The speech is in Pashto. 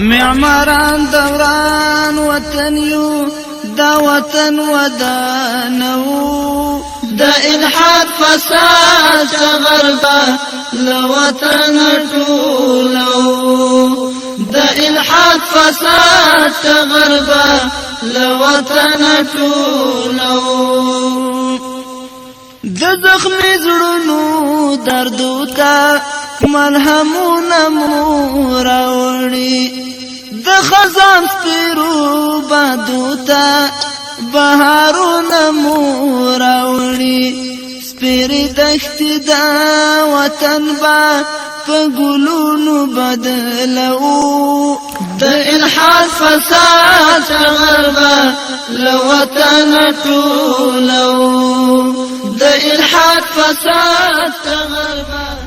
معماران دوران وطن یو دا وطن ودانو دا الحاد فساد غربا لوطن ټولو دا الحاد فساد غربا لوطن ټولو د زخمی زړونو دردو ته مرهمونه مو راوړي د خزان سپیرو بادو ته بهارونه مو راوړي سپیرې دښتې د وطن به په ګلونو بدلو د الحاد فساد غربا لوطن ټولو د الحاد فساد غربا